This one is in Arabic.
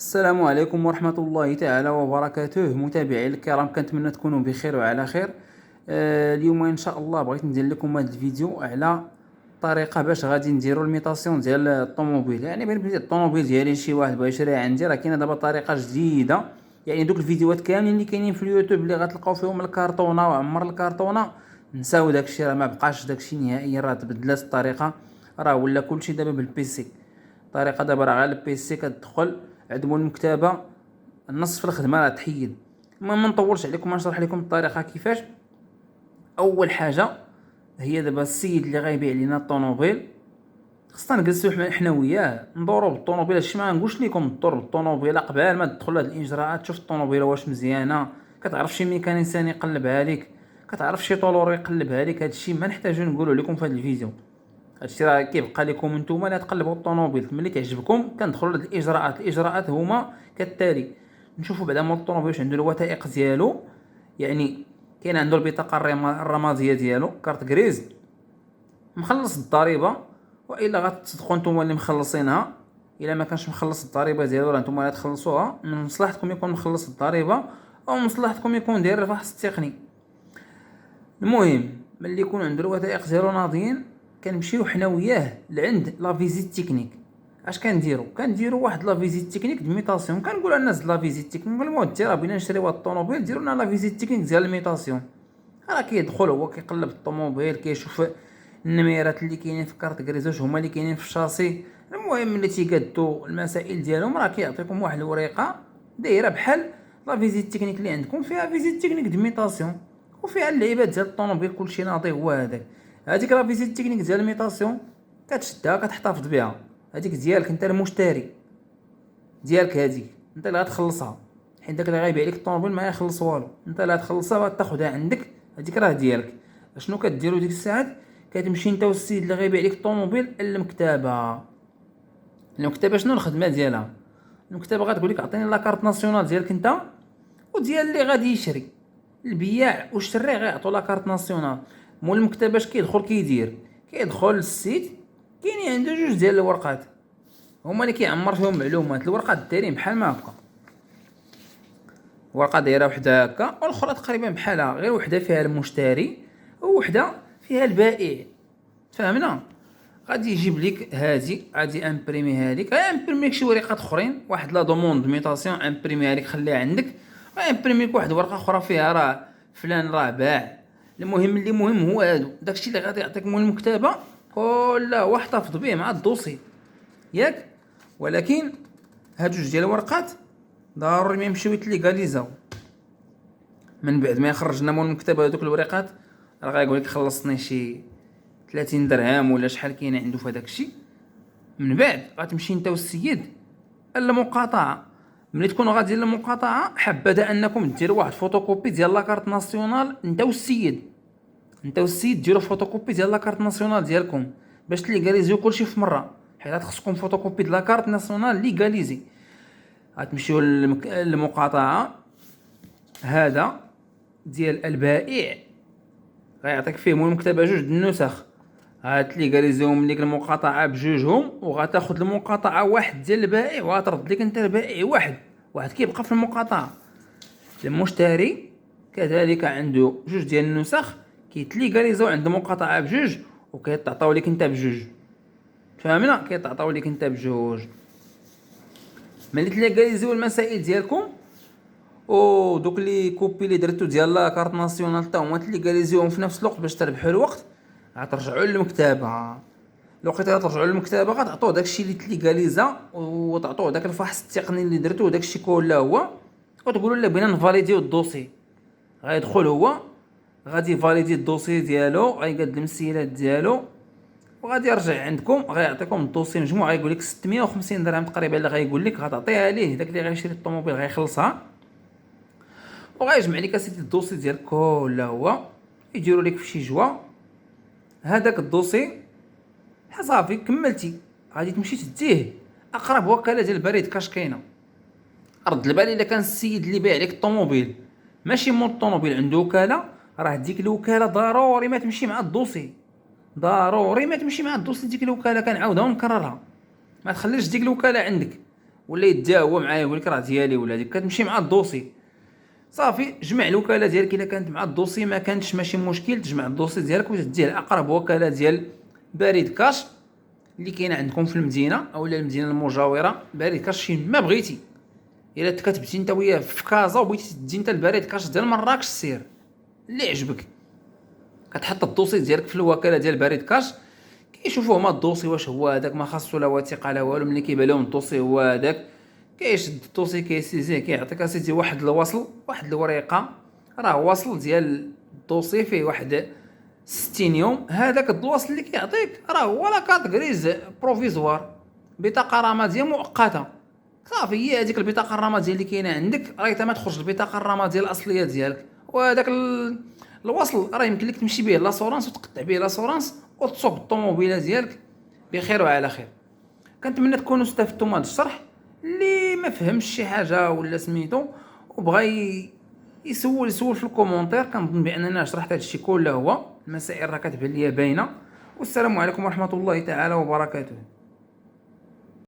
السلام عليكم ورحمة الله تعالى وبركاته. متابعي الكرام، كنتمنى تكونوا بخير وعلى خير. اليوم ان شاء الله بغيت ندير لكم هذا الفيديو على طريقة باش غادي نديروا الميطاسيون ديال الطوموبيل. يعني بالنسبة للطوموبيل ديالي شي واحد بغى يشريها عندي، راه كاينه دابا طريقة جديدة. يعني دوك الفيديوهات كاملين اللي كاينين في اليوتيوب اللي غتلقاو فيهم الكرتونة وعمر الكرتونة، نساو داكشي، راه ما بقاش داكشي نهائيا، راه تبدلات الطريقة، راه ولا كلشي دابا بالبيسي. الطريقة دابا راه غير البيسي، كتدخل عند مول المكتبة، النص في الخدمه راه تحيد. المهم ما نطولش عليكم، نشرح لكم الطريقه كيفاش. اول حاجه هي دابا السيد اللي غيبيع لينا الطوموبيل، خصنا نجلسو حنا وياه ندورو بالطوموبيل. هادشي ما نقولش لكم دور بالطوموبيل قبل ما تدخل هاد الاجراءات، تشوف الطوموبيل واش مزيانه، كتعرف شي ميكانيسيان يقلبها لك، كتعرف شي طولور يقلبها لك. هادشي ما نحتاجو نقولو لكم في هاد الفيديو، هادشي راه كيبقى لكم نتوما اللي تقلبوا الطوموبيل. ملي تعجبكم كندخلوا لهاد الاجراءات هما كالتالي: نشوفوا بعدا مول الطوموبيل واش عنده الوثائق ديالو، يعني كاين عنده البطاقه الرماديه ديالو، كارت غريز، مخلص الضريبه، والا غتصدقوا نتوما اللي مخلصينها. الا ما كانش مخلص الضريبه ديالو راه نتوما اللي تخلصوها، من مصلحتكم يكون مخلص الضريبه، او من مصلحتكم يكون داير الفحص التقني. المهم ملي يكون عنده الوثائق ديالو ناضيين، كنمشيو حنا وياه لعند لا فيزيت تكنيك. اش كنديرو واحد لا فيزيت تكنيك دو ميطاسيون. كنقول الناس لا فيزيت تكنيك، نقول لهم راه بغينا نشريو هاد الطوموبيل، ديروا لنا لا فيزيت تكنيك ديال الميطاسيون. راه كيدخل هو كيقلب الطوموبيل، كيشوف النميرات اللي كاينين في كارت كريزوش هما اللي كاينين في الشاسي. المهم ملي تيقادو المسائل ديالهم، راه كيعطيكم واحد الوريقه دايره بحال لا فيزيت تكنيك اللي عندكم، فيها فيزيت تكنيك دو ميطاسيون وفيها اللعيبات ديال الطوموبيل، كلشي ناضي هو هذاك. هذيك لا فيزيت تكنيك ديال الميطاسيون كتشدها كتحتفظ بها، هذيك ديالك انت المشتري، ديالك هذيك انت اللي غتخلصها، حيت داك اللي غيبيع لك الطوموبيل ما يخلص والو، انت اللي غتخلصها وغتاخذها عندك، هذيك راه ديالك. شنو كديروا ديك الساعات؟ كتمشي انت والسيد اللي غيبيع لك الطوموبيل للمكتبه. المكتبه شنو الخدمه ديالها؟ المكتبه غتقول لك عطيني لا كارت ناسيونال ديالك انت وديال اللي غادي يشري. البياع والشري غيعطوا لا كارت ناسيونال. مول المكتبه اش كيدخل كيدير؟ كيدخل للسيت، كاينين عنده جوج ديال الورقات هما اللي كيعمر فيهم معلومات. الورقات دايرين بحال ما هكا، ورقه دايره وحده هكا والاخرى تقريبا بحالها، غير وحده فيها المشتري ووحده فيها البائع. فهمنا؟ غادي يجيب لك هادي، غادي امبريميها لك، امبريمي لك شي ورقات اخرين، واحد لا دوموند ميطاسيون امبريميها لك خليها عندك، امبريمي لك واحد ورقه اخرى فيها راه فلان راه باع. المهم اللي مهم هو هادو، داكشي اللي غادي يعطيك مول المكتبه كله هو احتفظ به مع الدوسي ياك. ولكن هاد جوج ديال الورقات ضروري ما يمشيو يتليغاليزاو. من بعد ما يخرج لنا مول المكتبه هذوك الورقات، راه غايقول لك خلصني شي 30 درهم ولا شحال كاين عنده في هذاك الشيء. من بعد غتمشي انت والسيد المقاطعه. ملي تكونوا غاديين للمقاطعه، حبذا انكم ديروا واحد فوتوكوبي ديال لاكارت ناسيونال، انت والسيد ديروا فوتوكوبي ديال لاكارت ناسيونال ديالكم باش تليغاليزيو كلشي في مره، حيت خصكم فوتوكوبي ديال لاكارت ناسيونال ليغاليزي. غتمشيو للمقاطعه، هذا ديال البائع غيعطيك فيه مول المكتبه جوج النسخ، غاتليغاليزيهم ليك المقاطعه بجوجهم، وغتاخذ المقاطعه واحد ديال البائع وغترد لك انت البائع واحد كيبقى في المقاطعه. المشتري كذلك عنده جوج ديال النسخ، كيتليغاليزاو عند المقاطعه بجوج وكيتعطاو لك انت بجوج. فهمنا؟ كيتعطاو لك انت بجوج. ملي تليغاليزيو المسائل ديالكم، او دوك لي كوبي اللي درتو ديال لا كارت ناسيونال حتى هما تليغاليزيوهم في نفس الوقت باش تربحوا الوقت، غترجعوا للمكتبه. الوقت اللي غترجعوا للمكتبه غتعطوه داكشي اللي تليغاليزا وتعطوه داك الفحص التقني اللي درتو داكشي كله هو، وتقولوا له بغينا نفاليديو الدوسي. غيدخل هو غادي يفاليدي الدوسي ديالو، غيقدم السيلات ديالو، وغادي يرجع عندكم غيعطيكم الدوسي مجموع. غيقول لك 650 درهم تقريبا اللي غيقول لك غتعطيها ليه، داك اللي غيشري الطوموبيل غيخلصها، وغيجمع لك اسيدي الدوسي ديالك كله هو، يديروا لك في شي جوا هذاك الدوسي. صافي كملتي، غادي تمشي تديه اقرب وكاله ديال البريد كاش كاينه. رد البال الا كان السيد اللي بايع لك الطوموبيل ماشي مول الطوموبيل عنده وكاله، راه ديك الوكاله ضروري ما تمشي مع الدوسي، ضروري ما تمشي مع الدوسي ديك الوكاله. كنعاودها ونكررها، ما تخليش ديك الوكاله عندك، ولا يديها هو معايا يقول لك راه ديالي ولا هذيك، كتمشي مع الدوسي صافي. جمع الوكاله ديالك الا كانت مع الدوسي، ما كانتش ماشي مشكل، تجمع الدوسي ديالك وتديه لاقرب وكاله ديال بريد كاش اللي كاينه عندكم في المدينه او المدينه المجاوره. بريد كاش فين ما بغيتي، الا كتبتي انت وياه في كازا وبغيتي تدي انت البريد كاش ديال مراكش، سير اللي عجبك. كتحط الدوسي ديالك في الوكاله ديال بريد كاش، كيشوفوا هما الدوسي واش هو هذاك، ما خاصو لا وثيقه لا والو. ملي كيبان لهم الدوسي هو هذاك، كيشد الدوسي كيسيزيه، كيعطيك اسيدي واحد الوصل، واحد الوريقه راه وصل ديال الدوسي فيه واحد 60 يوم. هذاك الوصل اللي كيعطيك راه هو لا كارت غريز بروفيزوار، بطاقه رماديه مؤقته صافي. هي هذيك البطاقه الرماديه اللي كاينه عندك راه حتى ما تخرج البطاقه الرماديه الاصليه ديالك. وهذاك الوصل راه يمكن لك تمشي به لاسورانس وتقطع به لاسورانس وتسوق الطوموبيله ديالك بخير وعلى خير. كنتمنى تكونوا استفدتوا من هذا الشرح. اللي ما فهمش شي حاجه ولا سميتو وبغى يسول في الكومونتير، كنظن باننا شرحت هذا الشيء كله. هو المسائل راه كتبان ليا باينه. والسلام عليكم ورحمه الله تعالى وبركاته.